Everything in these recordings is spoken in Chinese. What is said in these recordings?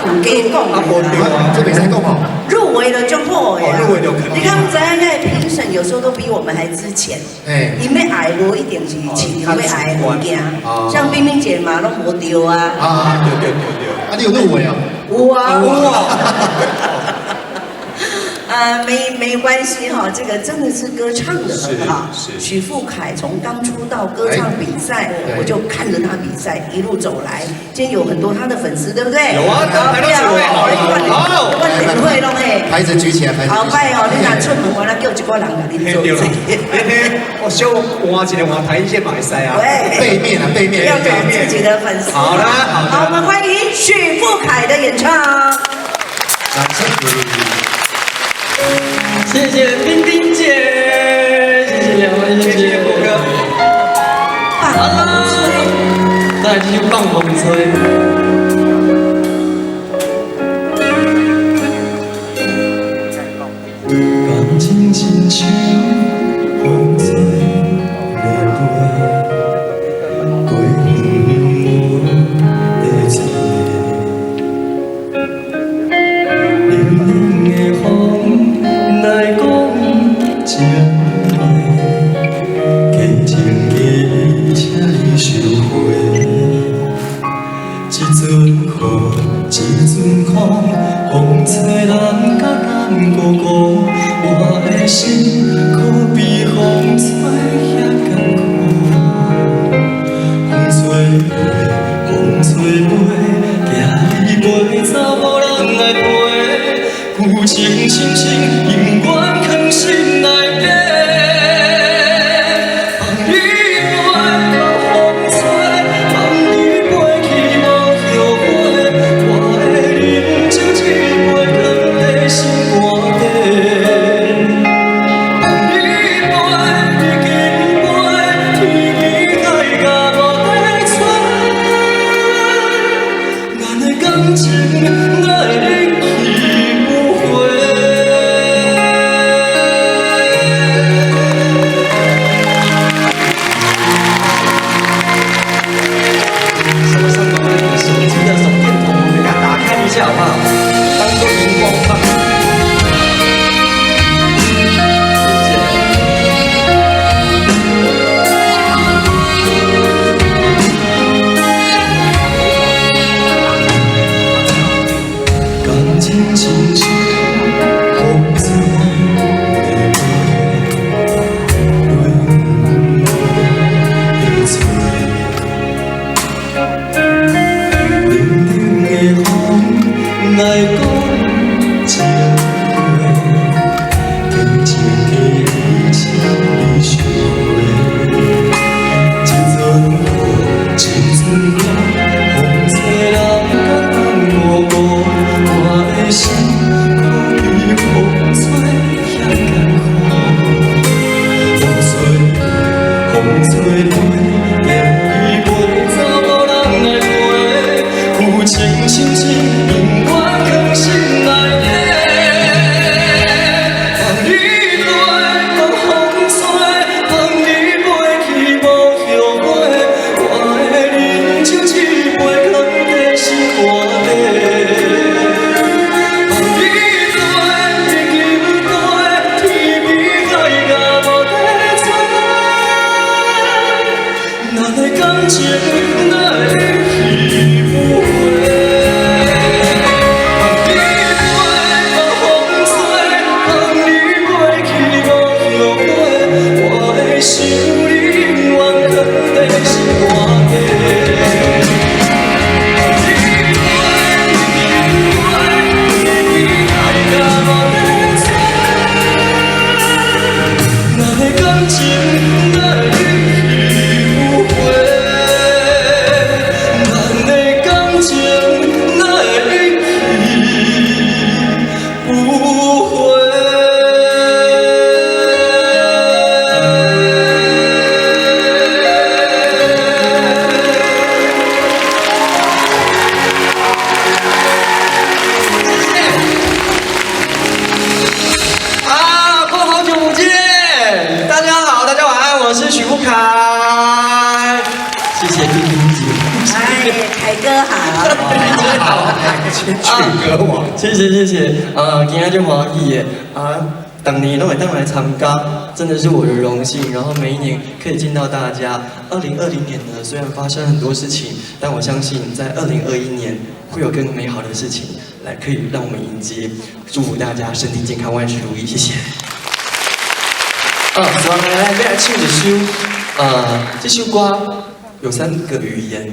唔给讲。啊，无对啊，这袂使讲哦。入围了就好呀。入围就肯定。你看咱那评审有时候都比我们还之前。哎。伊要爱无一定是市场要爱的物件。像冰冰姐嘛，拢无丢啊。啊，对。啊，你有入围啊？有啊。没关系哈，这个真的是歌唱的很好。是许富凯从刚出道歌唱比赛，我就看着他比赛一路走来。今天有很多他的粉丝，对不对？有啊，刚才都是好，我会弄诶。牌子举起来，好拜哦！你若出门，我来叫一个人给你做。我小换一个换台一些马赛啊。背面啊，背面。要找自己的粉丝。好的，好，我们欢迎许富凯的演唱。掌声鼓励。谢谢冰冰姐，谢谢两位，谢谢国哥。再来继续放风吹。感情亲像风吹来飞，过远的吹，冷冷的风。来讲情话，轻轻地请你收回。一阵雨，一阵风，风吹人甲人孤孤，我的心可比风吹遐艰苦。风吹飞，风吹飞，行你袂走，无人来陪。旧情深深，永远藏心内底。放你飞，放风吹，放你飞去无后悔。我的饮酒一杯，放在心肝底。放你飞，你紧飞，天边海角无底吹。咱的感情，哪会离去？好不好？当做荧光棒。谢谢。感情亲像风吹来飞，轮的吹，冷冷的风。来讲情话，轻轻地请你收回。一阵雨，一阵风，风吹人甲人孤孤，我的心可比风吹遐艰苦。风吹飞，夜袂走，无人来陪。有情深深，永远。心内底，放你飞，放风吹，放你飞去无后悔。我的饮酒一杯，放在心肝底。放你飞，你紧飞，天边海角无底吹。咱的感情哪会离去不回？好，金曲歌王，谢谢。今天就欢喜耶当年都会当来参加，真的是我的荣幸。然后每一年可以见到大家。2020年呢，虽然发生很多事情，但我相信在2021年会有更美好的事情来可以让我们迎接。祝福大家身体健康，万事如意，谢谢。接下来要来唱一首，这首歌有3个语言，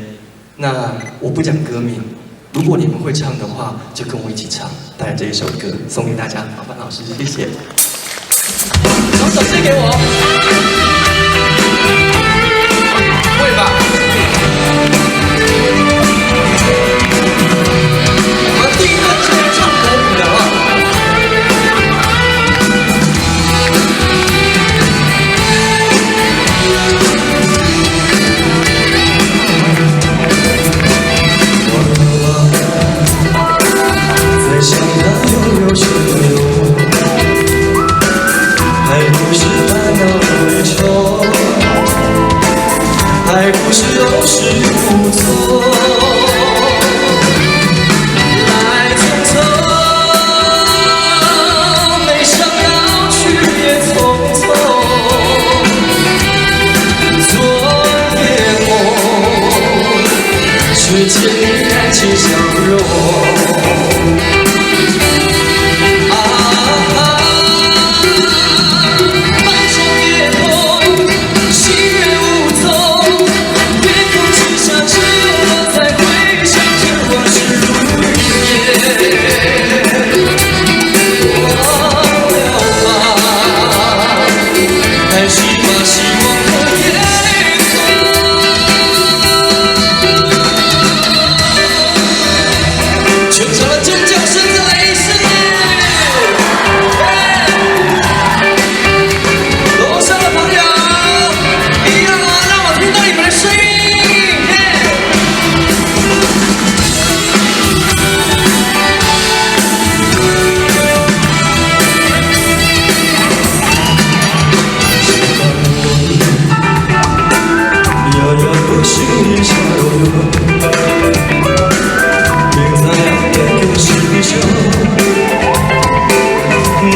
那我不讲歌名。如果你们会唱的话，就跟我一起唱，带来这一首歌送给大家。麻烦老师，谢谢。双手借给我，会吧？我们第一个是来唱国语的啊。在想他有没有谁对我，还不是烦恼追求，还不是有始无终。来匆匆，没想要去也匆匆。昨夜梦，却见你爱情笑容。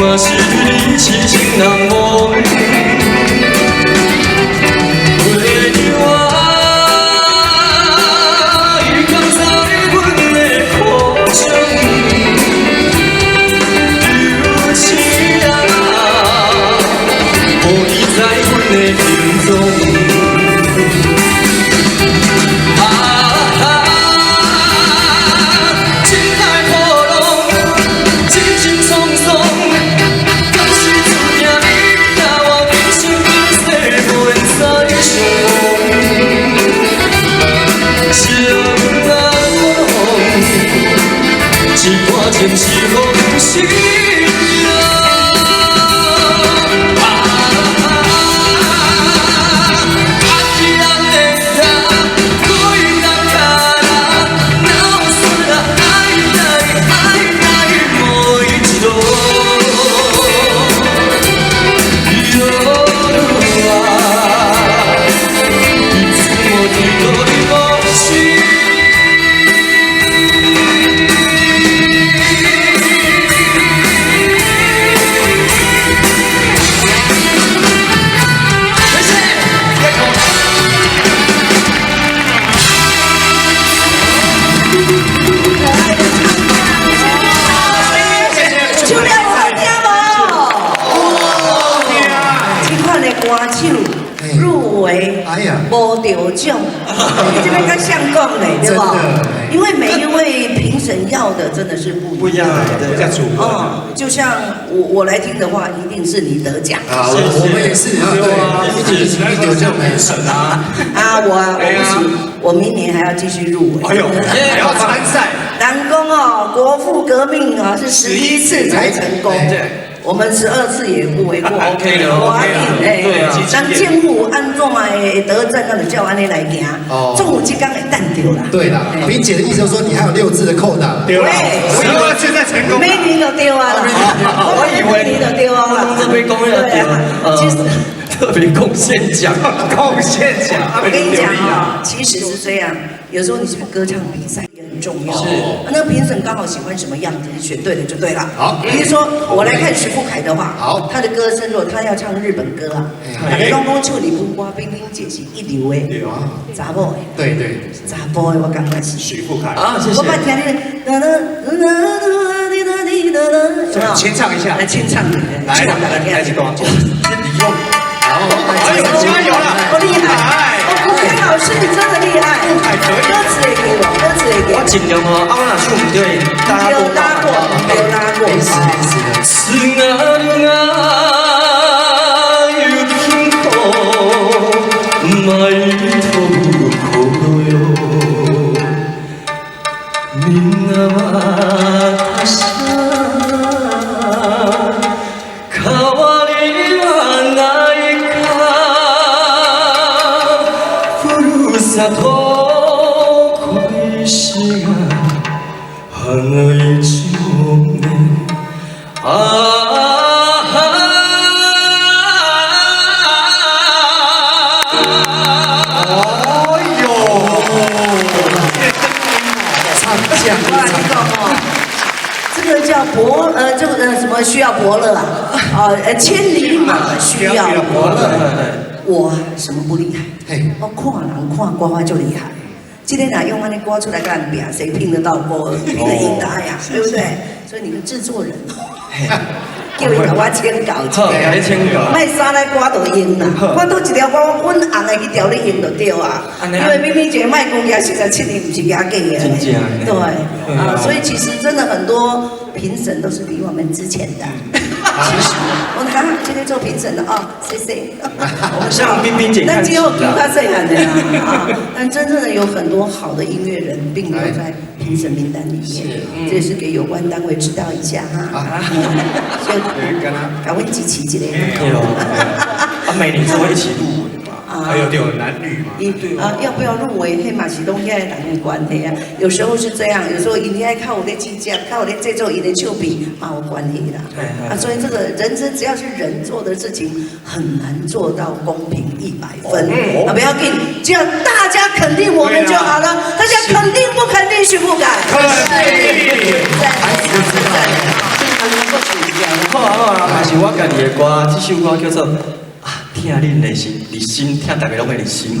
嘛是你痴情难忘，为你我已扛在阮的苦衷，有情啊，无你在阮的心中。前是风心无得奖，你这边跟相讲嘞，对吧？因为每一位评审要的真的是不一样，比较主观。就像我来听的话，一定是你得奖。啊，我们也是，对，一起得奖评审啊。我明年还要继续入围。哎呦，还要参赛。南宫国父革命是11次才成功。我们12次也不为过。OK 的，对啊。咱政府按怎会得证，那就照安尼来行。总有一天会等到啦。对啦，萍姐的意思就是说你还有6次的扣打。对，12次再成功。每年就对啊啦。我以为每年就对啊啦。这边公认对啊。其实特别贡献奖，贡献奖。我跟你讲啊，其实是这样，有时候你是不是歌唱比赛也很重要？是，那个评审刚好喜欢什么样子，你选对了就对了。好，比如说我来看徐富凯的话，好，他的歌声如果他要唱日本歌啊，大家拢讲唱日本歌，冰冰姐是一流的，有啊，查某的，对对，查某的我感觉是许富凯啊，谢谢。我把听你先唱一下，来清唱，来一段，先你用，然后加油了，好厉害！吴凯老师，你真的厉害，歌词也给我，歌词也给我。我尽量哦，啊，我哪唱唔对，有拉过，有拉过。是有天空，埋头苦哟，明啊他山，卡瓦里瓦那一卡，ふるさと恋しが花一丁目。这个叫这个什么需要伯乐啊？千里马需要伯乐。我什么不厉害？我看人看歌就厉害。今天哪用那歌出来跟人比啊？谁拼得到歌，拼得赢他呀？对不对？所以你的制作人，叫伊甲我签稿，给你签稿，卖啥来歌都赢啦。我都一条歌，阮红的去调你赢就对啊。因为明明一个卖公家67年不是假给的，对啊，所以其实真的很多评审都是比我们之前的。其实我看今天做评审的啊，谢谢。像冰冰姐，那今后给他谁喊的啊？但真正的有很多好的音乐人，并没有在评审名单里面，这也是给有关单位知道一下哈。赶快集齐起来。对哦，每年都会一起入围嘛，还有男女嘛。要不要入围？黑马启动现在哪有关系啊？有时候是这样，有时候应该靠我的计价，靠我的这做一的手笔，有关系啦。所以这个人生只要是人做的事情，很难做到公平100分。不要紧，只要大家肯定我们就好了。大家肯定不肯定？许不敢？肯定。好啊，还是我家己的歌，这首歌叫做听恁的心，你心听大家拢会你心。是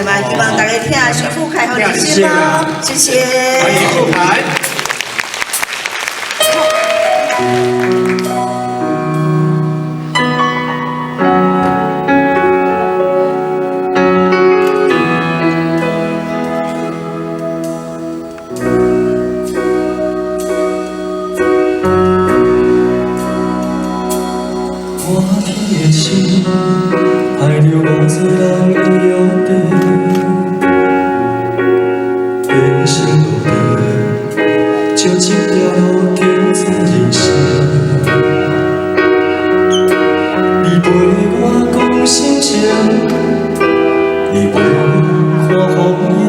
嘛？希望大家听徐富凯和你心咯，谢谢。欢迎富凯。爱着我做人的约定，人生路途就一条路叫做人生。你陪我讲心情，你陪我看风景，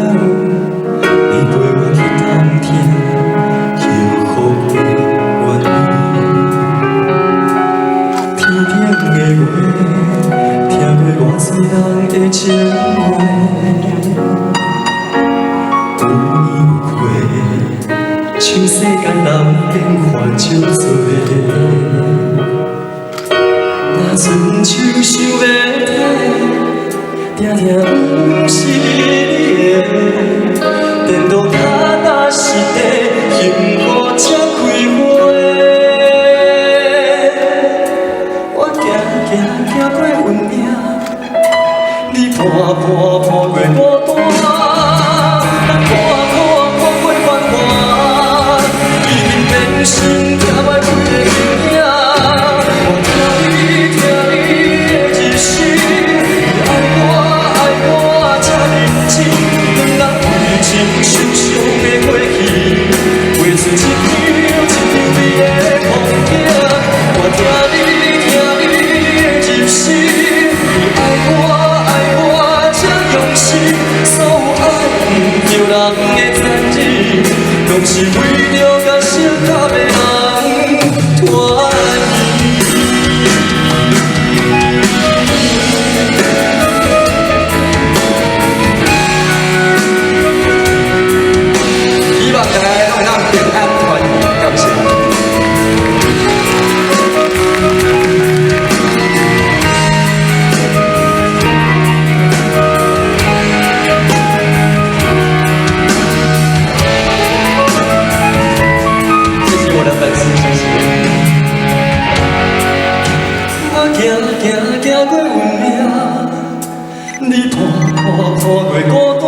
你陪我去探听幸福的原因。天顶的月，听过偌多人的情话，有有过，像世间人变化真多。若春秋想要体，定定不是你的，颠倒脚踏实地，幸福才开花。我行行行过运命，你伴过孤单，咱看过繁华，已经变成听袂开的囡仔。我听你的一声，你爱我这认真，两人为情受伤的过去，画出一张美的风景。我听你的一声，你爱我这用心，所有爱不着人的残忍，拢是为着甲心坎的人团圆。平安团圆，感谢。谢谢我的粉丝，谢谢。我行过运命，你看过孤单。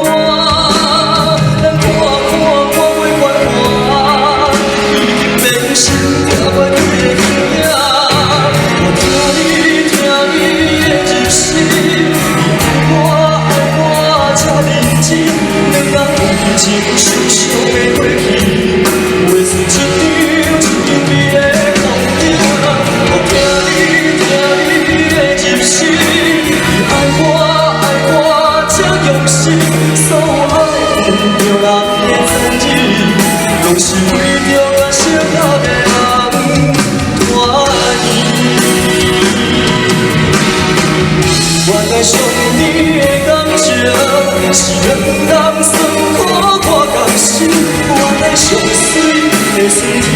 情深深的过去，画出一张美的风景。我听你的真心，你爱我这用心，所有爱恨着人的残忍，拢是为着我适合的人团圆。原来上你的感情是两人酸苦。 原来上水的酸甜，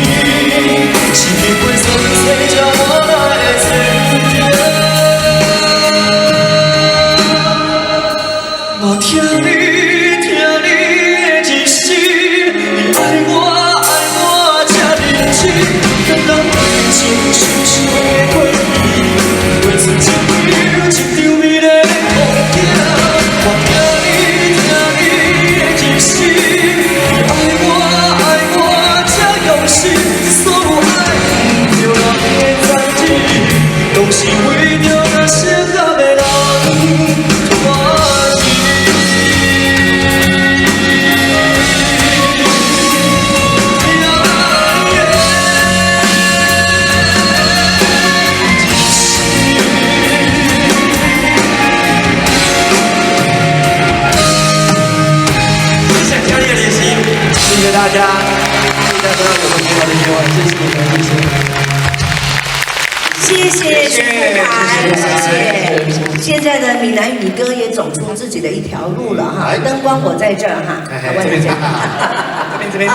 是经过酸酸才换来的甜甜。我听你的真心，你爱我这认真，咱人情深深的过去，画出一张美丽的风景。我听你的真心。 所有爱着人的残忍，拢是为着那适合的人团谢谢强烈练习，谢谢大家。 大家有个美好的夜晚，谢谢你们，谢谢徐富凯，谢谢。现在的闽南语歌也走出自己的一条路了哈，灯光我在这儿哈，台湾在这边，这边。